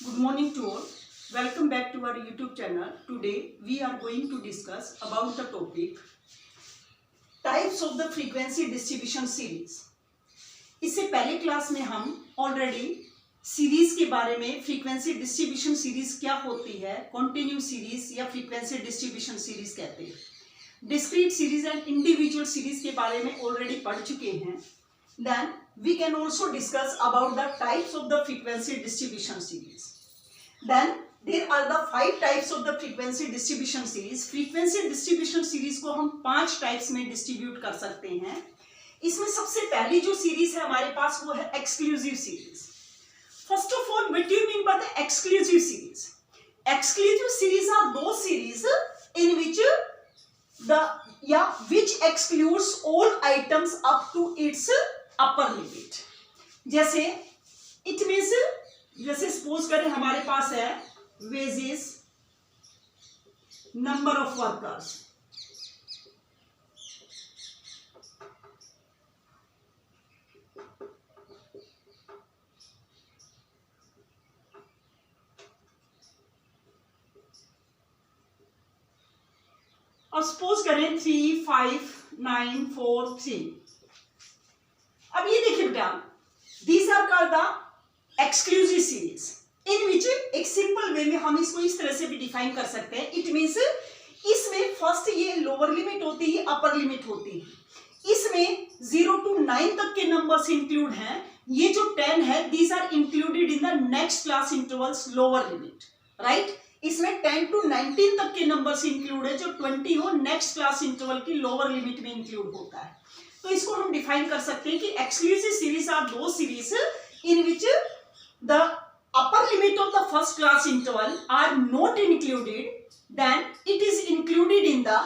Good morning to all. Welcome back to our YouTube channel. Today we are going to discuss about the topic types of the frequency distribution series. इससे पहले class में हम already series के बारे में frequency distribution series क्या होती है, कॉन्टिन्यू सीरीज या फ्रीक्वेंसी डिस्ट्रीब्यूशन सीरीज कहते हैं, discrete series and individual series के बारे में ऑलरेडी पढ़ चुके हैं. Then we can also discuss about the types of the frequency distribution series. Then there are the 5 types of the frequency distribution series. Frequency distribution series को हम 5 types में distribute कर सकते हैं. इसमें सबसे पहली जो सीरीज है हमारे पास वो है exclusive series. First of all, what do you mean by the exclusive series? Exclusive series are those series in which which excludes all items up to its upper limit. जैसे it means, जैसे suppose करें हमारे पास है wages, number of workers, और suppose करें 3, 5, 9, 4, 3. अब ये देखिए बेटा, these are called the exclusive series in विच, एक सिंपल वे में हम इसको इस तरह से भी डिफाइन कर सकते हैं. इट मींस इसमें फर्स्ट ये लोअर लिमिट होती है, अपर लिमिट होती है. इसमें 0 to 9 तक के नंबर्स इंक्लूड हैं. ये जो 10 है, these are included in the next class intervals lower limit, right. इसमें 10 to 19 तक के नंबर्स इंक्लूड है. जो 20 हो नेक्स्ट क्लास इंटरवल की लोअर लिमिट में इंक्लूड होता है. तो इसको हम डिफाइन कर सकते हैं कि एक्सक्लूसिव सीरीज आर दो series in which the upper limit of the first class interval are not included, then it is included in the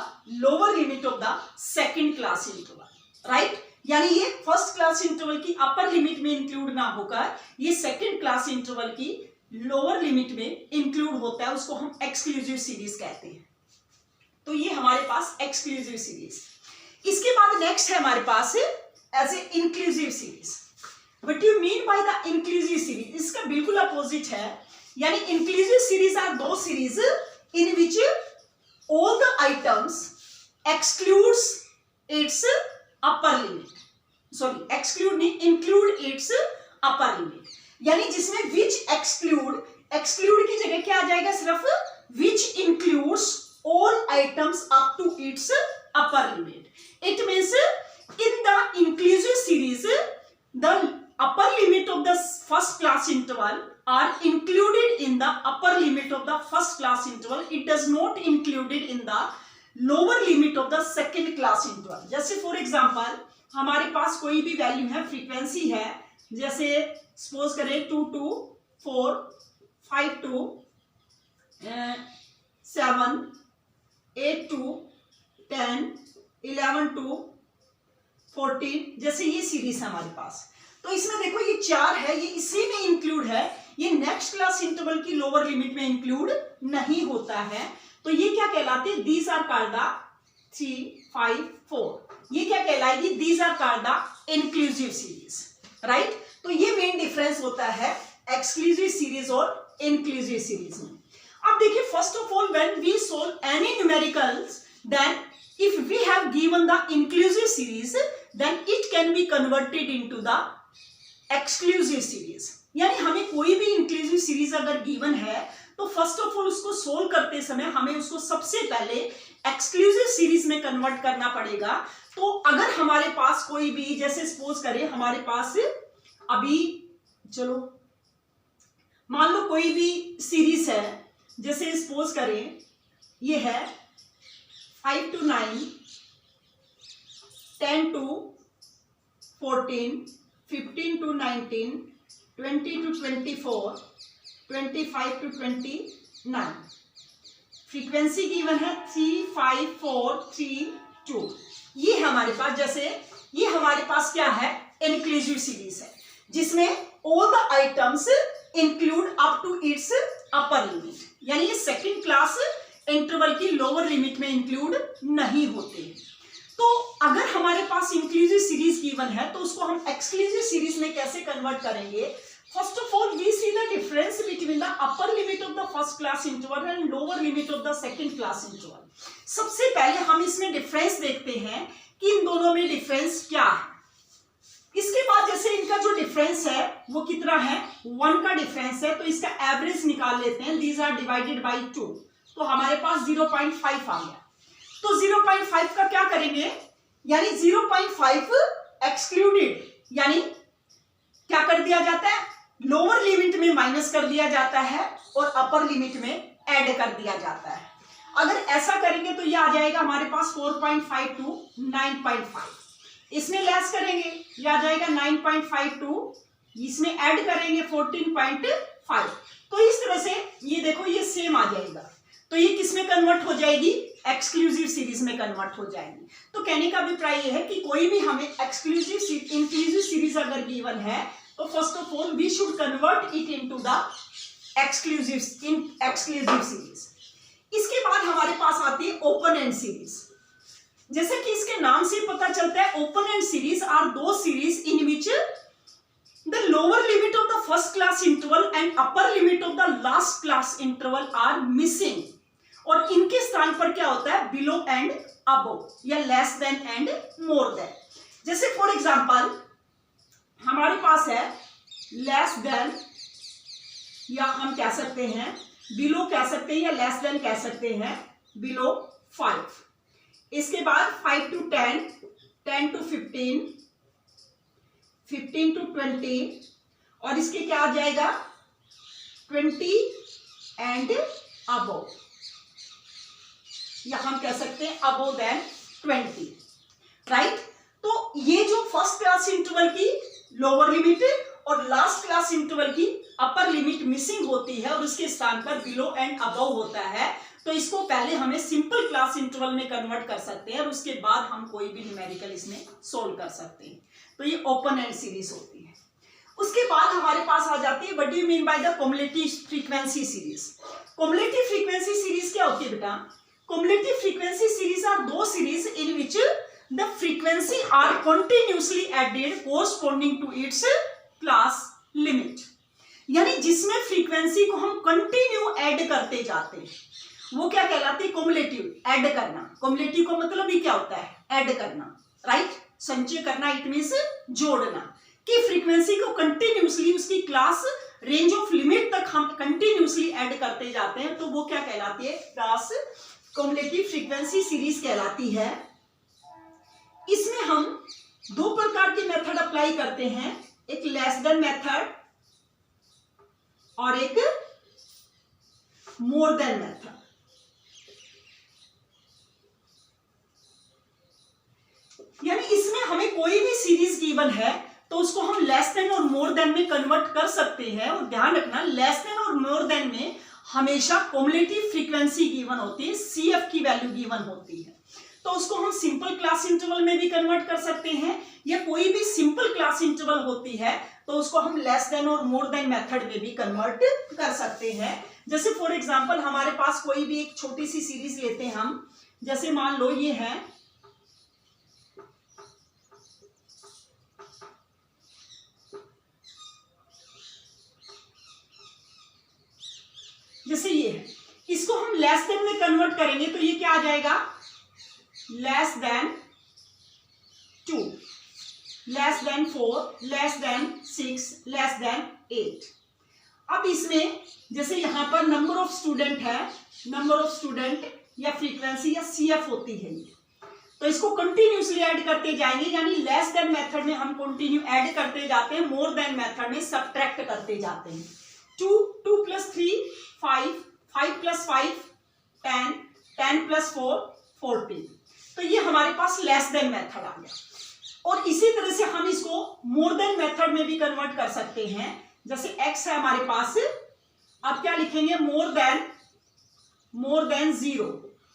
lower limit of the second class interval, right. यानी ये first class interval की upper limit में include ना होकर ये second class interval की lower limit में include होता है. उसको हम एक्सक्लूसिव सीरीज कहते हैं. तो ये हमारे पास एक्सक्लूसिव सीरीज. इसके बाद नेक्स्ट है हमारे पास as a inclusive series. What you mean by the inclusive series? इसका बिल्कुल अपोजिट है. यानी inclusive series are those series in which all the items excludes its upper limit. Sorry, exclude नहीं, include its upper limit. यानी जिसमें which exclude की जगह क्या आ जाएगा? सिर्फ which includes all items up to its upper limit. It means in the inclusive series the upper limit of the first class interval are included in the upper limit of the first class interval. It does not included in the lower limit of the second class interval. जैसे for example हमारे पास कोई भी value है, frequency है, जैसे suppose करें 2 to 4, 5 to 7, 8 to 10, 11 to 14, जैसे ये सीरीज है हमारे पास. तो इसमें देखो ये 4 है, ये इसी में इंक्लूड है. ये नेक्स्ट क्लास इंटरवल की लोअर लिमिट में इंक्लूड नहीं होता है. तो ये क्या कहलाते हैं? These are called the 3, 5, 4. ये क्या कहलाएगी? These are called the inclusive series, right. तो ये मेन डिफरेंस होता है एक्सक्लूसिव सीरीज और इंक्लूसिव सीरीज में. अब देखिए, first of all when we solve any numericals, then if we have given the inclusive series, then it can be converted into the exclusive series. यानी हमें कोई भी inclusive series अगर given है तो फर्स्ट ऑफ ऑल उसको solve करते समय हमें उसको सबसे पहले exclusive series में कन्वर्ट करना पड़ेगा. तो अगर हमारे पास कोई भी, जैसे सपोज करें हमारे पास अभी, चलो मान लो कोई भी सीरीज है, जैसे सपोज करें ये है 5 to 9, 10 to 14, 15 to 19, 20 to 24, 25 to 29. Frequency given है 3, 5, 4, 3, 2. ये हमारे पास, जैसे ये हमारे पास क्या है? इंक्लूसिव सीरीज है जिसमें all the items include up to its upper limit. यानी ये सेकंड क्लास इंटरवल की लोअर लिमिट में इंक्लूड नहीं होते. तो अगर हमारे पास इंक्लूसिव सीरीज गिवन है तो उसको हम एक्सक्लूसिव सीरीज में कैसे कन्वर्ट करेंगे? First of all, we see the difference between the upper limit of the first class interval and lower limit of the second class interval. सबसे पहले हम इसमें डिफरेंस देखते हैं कि इन दोनों में डिफरेंस क्या है। इसके बाद जैसे इनका जो डिफरेंस है वो कितना है, 1 का डिफरेंस है, तो इसका एवरेज निकाल लेते हैं। दीज आर डिवाइडेड बाई 2, तो हमारे पास 0.5 आ गया। तो 0.5 का क्या करेंगे, यानी 0.5 एक्सक्लूडेड, यानी क्या कर दिया जाता है, लोअर लिमिट में माइनस कर दिया जाता है और अपर लिमिट में ऐड कर दिया जाता है। अगर ऐसा करेंगे तो ये आ जाएगा हमारे पास 4.5 टू 9.5, इसमें लेस करेंगे ये आ जाएगा 9.5 टू, इसमें ऐड करेंगे 14.5। तो इस तरह से ये देखो ये सेम आ जाएगा, तो ये किस में कन्वर्ट हो जाएगी, एक्सक्लूसिव सीरीज में कन्वर्ट हो जाएगी। तो कहने का अभिप्राय ये है कि कोई भी हमें एक्सक्लूसिव इंक्लूसिव सीरीज अगर गिवन है तो first of all we should convert it into the exclusive series. इसके बाद हमारे पास आती है ओपन एंड सीरीज। जैसे कि इसके नाम से पता चलता है, ओपन एंड सीरीज आर दो series in which the lower limit of the first class interval and upper limit of the last class interval are missing, और इनके स्थान पर क्या होता है, बिलो एंड अबव या less than and more than. जैसे फॉर एग्जांपल हमारे पास है लेस देन, या हम कह सकते हैं बिलो कह सकते हैं, या लेस देन कह सकते हैं, बिलो 5। इसके बाद 5 टू 10, 10 टू 15, 15 टू 20, और इसके क्या आ जाएगा 20 एंड अबव, या हम कह सकते हैं अबव देन 20, राइट। तो ये जो फर्स्ट क्लास इंटरवल की लोअर लिमिट और लास्ट क्लास इंटरवल की अपर लिमिट मिसिंग होती है और उसके स्थान पर बिलो एंड अबव होता है, तो इसको पहले हमें सिंपल क्लास इंटरवल में कन्वर्ट कर सकते हैं और उसके बाद हम कोई भी न्यूमेरिकल इसमें सोल्व कर सकते हैं। तो ये ओपन एंड सीरीज होती है। उसके बाद हमारे पास आ जाती है what do you mean by the cumulative frequency series. Cumulative frequency series क्या होती है बेटा, कम्युलेटिव फ्रीक्वेंसी सीरीज आर दो series in which the frequency are continuously added corresponding to its class limit, यानी जिसमें फ्रीक्वेंसी को हम कंटिन्यू ऐड करते जाते हैं, वो क्या कहलाती है, कम्युलेटिव, ऐड करना। कम्युलेटिव का मतलब ही क्या होता है, ऐड करना, राइट, संचय करना, इट मींस जोड़ना, कि फ्रीक्वेंसी को कंटिन्यूअसली उसकी क्लास रेंज ऑफ लिमिट तक हम कंटिन्यूअसली ऐड करते जाते हैं, तो वो क्या कहलाती है, क्लास कम्युलेटिव फ्रीक्वेंसी सीरीज कहलाती है। इसमें हम दो प्रकार के मेथड अप्लाई करते हैं, एक लेस देन मेथड और एक मोर देन मेथड। यानी इसमें हमें कोई भी सीरीज गिवन है तो उसको हम लेस देन और मोर देन में कन्वर्ट कर सकते हैं, और ध्यान रखना लेस देन और मोर देन में हमेशा कम्युलेटिव फ्रीक्वेंसी गिवन होती है, CF की वैल्यू गिवन होती है। तो उसको हम सिंपल क्लास इंटरवल में भी कन्वर्ट कर सकते हैं, या कोई भी सिंपल क्लास इंटरवल होती है तो उसको हम लेस देन और मोर देन मेथड में भी कन्वर्ट कर सकते हैं। जैसे फॉर एग्जांपल हमारे पास कोई भी एक छोटी सी सीरीज लेते हैं हम, जैसे मान लो ये है जैसे ये है, इसको हम लेस देन में कन्वर्ट करेंगे तो ये क्या आ जाएगा, less than 2, less than 4, less than 6, less than 8। अब इसमें जैसे यहां पर नंबर ऑफ स्टूडेंट है, नंबर ऑफ स्टूडेंट या फ्रीक्वेंसी या CF होती है, तो इसको कंटिन्यूअसली ऐड करते जाएंगे, यानी लेस देन मेथड में हम कंटिन्यू ऐड करते जाते हैं, मोर देन मेथड में सबट्रैक्ट करते जाते हैं। 2, 2 + 3 5, 5 + 5 10, 10 + 4 14। तो ये हमारे पास लेस देन मेथड आ गया। और इसी तरह से हम इसको मोर देन मेथड में भी कन्वर्ट कर सकते हैं। जैसे x है हमारे पास, अब क्या लिखेंगे, more than 0,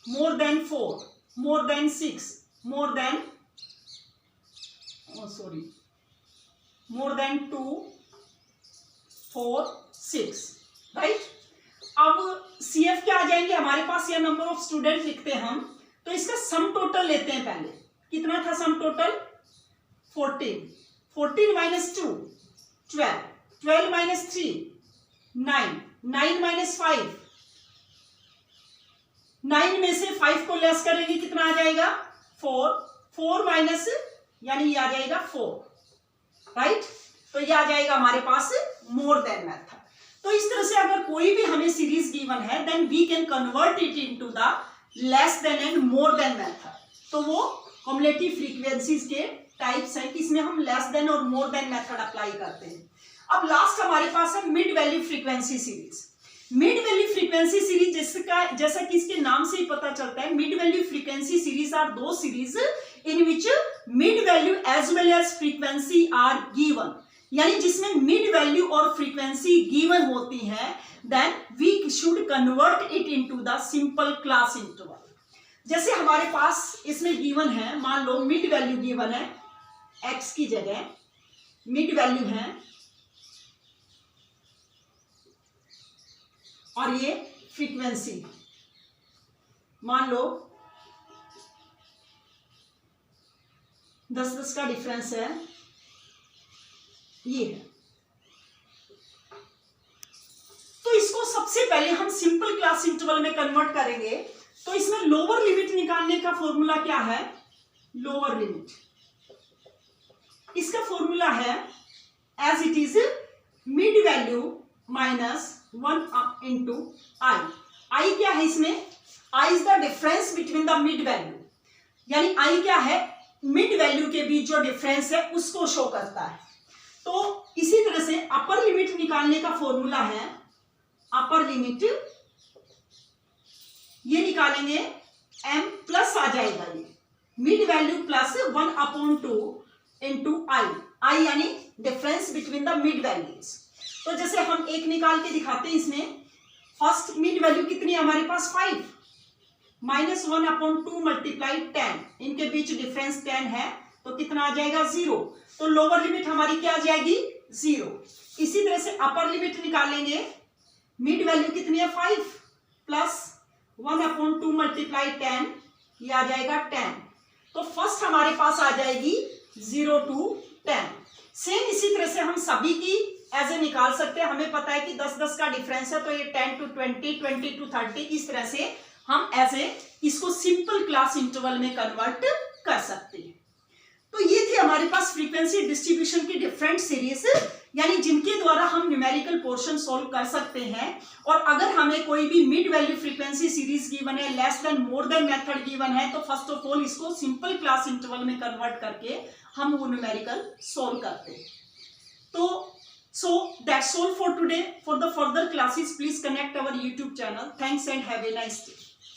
more than 4, more than 6, more than more then 2, 4, 6, right. अब CF क्या आ जाएंगे हमारे पास, या नंबर ऑफ स्टूडेंट लिखते हैं हम, तो इसका सम टोटल लेते हैं। पहले कितना था सम टोटल, 14, 14 - 2 12, 12 माइनस 3 9, 9 माइनस 5, 9 में से 5 को लेस करेंगे कितना आ जाएगा 4, 4 माइनस यानी ये आ जाएगा 4, राइट। तो ये आ जाएगा हमारे पास मोर देन मेथड। तो इस तरह से अगर कोई भी हमें सीरीज गिवन है then we can convert it into the less than and more than method. तो वो कम्युलेटिव फ्रीक्वेंसीज के टाइप्स हैं कि इसमें हम लेस देन और मोर देन मेथड अप्लाई करते हैं। अब लास्ट हमारे पास है mid value frequency series. Mid value frequency series जैसा कि इसके नाम से ही पता चलता है, mid value frequency series are दो series in which mid value as well as frequency are given, यानी जिसमें मिड वैल्यू और फ्रीक्वेंसी गिवन होती है, then we should convert it into the simple class interval. जैसे हमारे पास इसमें गिवन है, मान लो मिड वैल्यू गिवन है, x की जगह मिड वैल्यू है और ये फ्रीक्वेंसी, मान लो 10-10 का डिफरेंस है, ये है। तो इसको सबसे पहले हम सिंपल क्लास इंटरवल में कन्वर्ट करेंगे। तो इसमें लोअर लिमिट निकालने का फॉर्मूला क्या है, लोअर लिमिट, इसका फॉर्मूला है as it is mid value minus 1 into i. I क्या है इसमें, i is the difference between the mid value, यानी आई क्या है, मिड वैल्यू के बीच जो डिफरेंस है उसको शो करता है। तो इसी तरह से अपर लिमिट निकालने का फॉर्मूला है, अपर लिमिट ये निकालेंगे m प्लस आ जाएगा, ये मिड वैल्यू प्लस 1/2 इंटू आई यानी difference between the mid values. तो जैसे हम एक निकाल के दिखाते हैं, इसमें फर्स्ट मिड वैल्यू कितनी है हमारे पास 5 माइनस 1/2 मल्टीप्लाई 10, इनके बीच डिफरेंस 10 है तो कितना आ जाएगा 0। तो लोअर लिमिट हमारी क्या आ जाएगी 0। इसी तरह से अपर लिमिट निकालेंगे, मिड वैल्यू कितनी है 5 प्लस 1/2 मल्टीप्लाई 10, ये आ जाएगा 10। तो फर्स्ट हमारे पास आ जाएगी 0 to 10। सेम इसी तरह से हम सभी की एज ए निकाल सकते हैं। हमें पता है कि 10-10 का डिफरेंस है तो ये 10 to 20, 20 to 30, इस तरह से हम एज ए इसको सिंपल क्लास इंटरवल में कन्वर्ट कर सकते हैं। तो ये थे हमारे पास फ्रीक्वेंसी डिस्ट्रीब्यूशन की डिफरेंट सीरीज, यानी जिनके द्वारा हम न्यूमेरिकल पोर्शन सॉल्व कर सकते हैं। और अगर हमें कोई भी mid value frequency series given है, less than more than method given है, तो फर्स्ट ऑफ ऑल इसको सिंपल क्लास इंटरवल में कन्वर्ट करके हम वो न्यूमेरिकल सॉल्व करते हैं। तो so that's all for today. For the further classes please connect our YouTube channel. Thanks and have a nice day.